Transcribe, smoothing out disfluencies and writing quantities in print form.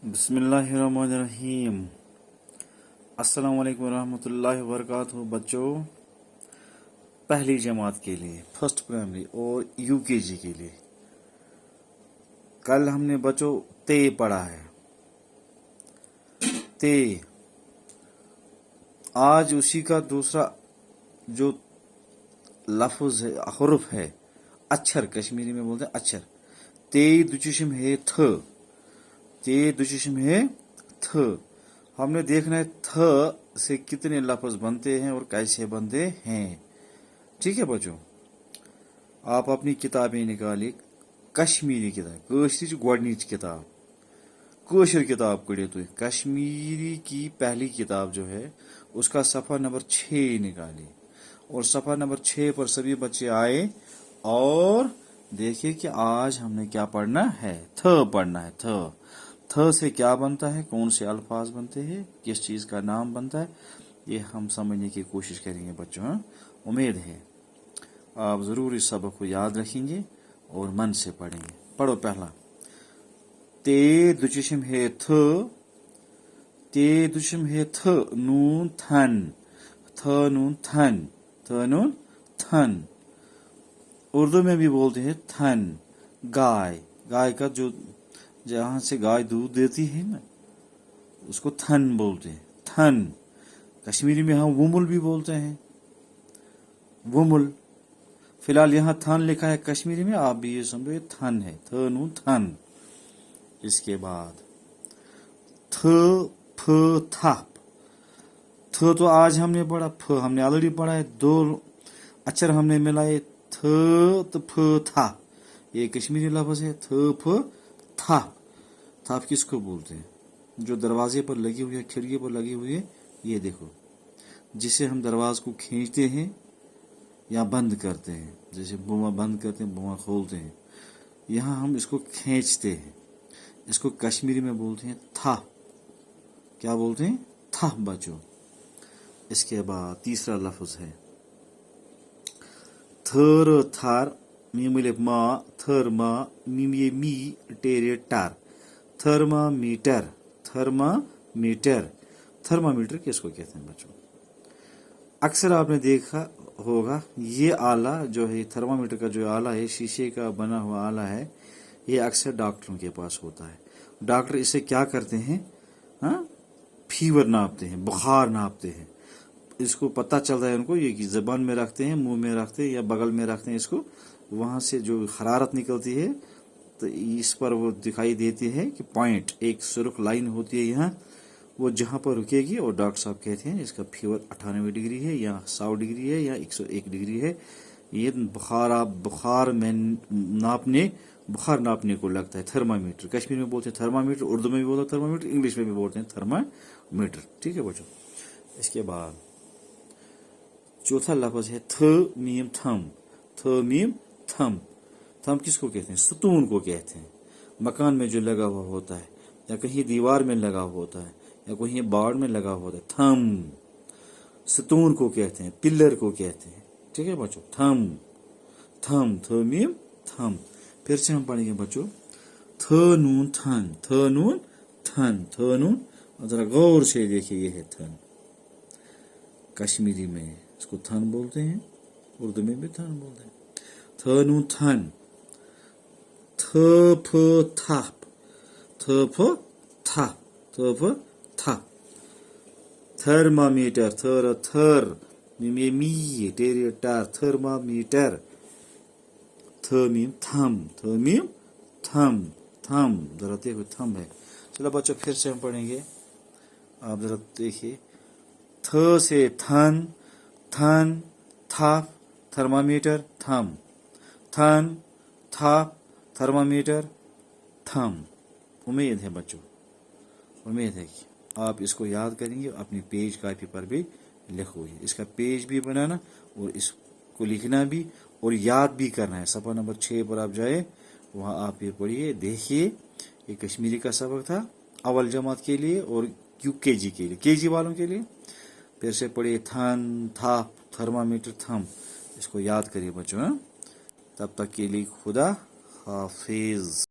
बिस्मिल्लाहिर्रहमानिर्रहीम। अस्सलाम वालेकुम रहमतुल्लाहि व बरकातहू। बच्चों, पहली जमात के लिए, फर्स्ट प्राइमरी और यूकेजी के लिए कल हमने बच्चों ते पढ़ा है। ते आज उसी का दूसरा जो लफ्ज है, हुर्फ है, अक्षर, कश्मीरी में बोलते हैं अक्षर। ते दुचुशिम है थ, ते दुचुशिम है थ। हमने देखना है थ से कितने लफ्ज बनते हैं और कैसे बनते हैं। ठीक है बच्चों, आप अपनी किताबें निकालिए। कश्मीरी किताब, कश्मीरी गोडनीच किताब, कश्मीर किताब कड़ियो तुम। कश्मीरी की पहली किताब जो है उसका सफ़ा नंबर 6 निकालिए और सफ़ा नंबर 6 पर सभी बच्चे आए और देखिए कि आज हमने क्या पढ़ना है। थ पढ़ना है। थ से क्या बनता है, कौन से अल्फाज बनते हैं, किस चीज़ का नाम बनता है, ये हम समझने की कोशिश करेंगे बच्चों। हाँ? उम्मीद है आप ज़रूर इस सबक को याद रखेंगे और मन से पढ़ेंगे। पढ़ो पहला। ते दुचुशिम है थ, ते दुचुशिम है थ नून थन, थ नून थन, थ नून थन। उर्दू में भी बोलते हैं थन। गाय, गाय का जो जहाँ से गाय दूध देती है ना, उसको थन बोलते हैं। थन कश्मीरी में हम वुमुल भी बोलते हैं, वुमुल। फिलहाल यहाँ थन लिखा है कश्मीरी में, आप भी ये समझो ये थन है। थ नून थन। इसके बाद थ फ थप। थ तो आज हमने पढ़ा, फ हमने ऑलरेडी पढ़ा है। दो अक्षर हमने मिलाए, थ तो फ था। ये कश्मीरी लफ्ज है, थ फ था। थाप किसको बोलते हैं? जो दरवाजे पर लगी हुई है, खिड़की पर लगी हुई है, ये देखो, जिसे हम दरवाजे को खींचते हैं या बंद करते हैं। जैसे बुआ बंद करते हैं, बुआ खोलते हैं, यहाँ हम इसको खींचते हैं। इसको कश्मीरी में बोलते हैं था। क्या बोलते हैं? था बच्चों। इसके बाद तीसरा लफ्ज है थर थार, मीम मा, थर मा, मीम ये मी, टेरे टार। Thermometer, thermometer. थर्मामीटर किसको कहते हैं बच्चों? अक्सर आपने देखा होगा ये आला जो है, थर्मामीटर का जो आला है, शीशे का बना हुआ आला है, ये अक्सर डॉक्टरों के पास होता है। डॉक्टर इसे क्या करते हैं? हाँ, फीवर नापते हैं, बुखार नापते हैं। इसको पता चलता है उनको, ये कि जबान में रखते हैं, मुंह में रखते हैं या बगल में रखते हैं इसको। वहां से जो हरारत निकलती है तो इस पर वो दिखाई देती है कि पॉइंट, एक सुर्ख लाइन होती है यहाँ, वो जहाँ पर रुकेगी और डॉक्टर साहब कहते हैं इसका फीवर 98 डिग्री है या 100 डिग्री है या 101 डिग्री है। ये बुखार में नापने, बुखार नापने को लगता है थर्मामीटर। कश्मीर में बोलते हैं थर्मामीटर, उर्दू में भी बोलते हैं थर्मामीटर, इंग्लिश में भी बोलते हैं थर्मामीटर। ठीक है बच्चों। इसके बाद चौथा लफ्ज है थ मीम थम। थ मीम थम। थम किसको कहते हैं? सतून को कहते हैं। मकान में जो लगा हुआ होता है या कहीं दीवार में लगा हुआ होता है या कहीं बाड़ में लगा हुआ होता है, थम। सतून को कहते हैं, पिलर को कहते हैं। ठीक है बच्चों, थम, थम, थ मीम थम। फिर से हम पढ़ेंगे बच्चों, थ नून थन, थ नून थन, थ नून। जरा गौर से देखिए, ये है थन। कश्मीरी में इसको थन बोलते हैं, उर्दू में भी थन बोलते हैं। थ नून थन। थ फ थाप, थ फ था, थ फ था। थर्मामीटर, थर थर, मीम मी, टेरे टार, थर्मामीटर। थ मीम थम, थ मीम थम, थम। जरा देखो, थम है। चलो बच्चों, फिर से हम पढ़ेंगे, आप जरा देखिए। थ से थन, थन, थाप, थर्मामीटर, थम, थन, थाप, थर्मामीटर, थम। उम्मीद है बच्चों, उम्मीद है कि आप इसको याद करेंगे, अपनी पेज कॉपी पर भी लिखोगे। इसका पेज भी बनाना और इसको लिखना भी और याद भी करना है। सफ़ा नंबर 6 पर आप जाए, वहाँ आप ये पढ़िए, देखिए। ये कश्मीरी का सबक था अव्वल जमात के लिए और यूकेजी के लिए, केजी वालों के लिए। फिर से पढ़िए, थन, थाप, थर्मामीटर, थम। इसको याद करिए बच्चों। हाँ? तब तक के लिए खुदा हाफिज।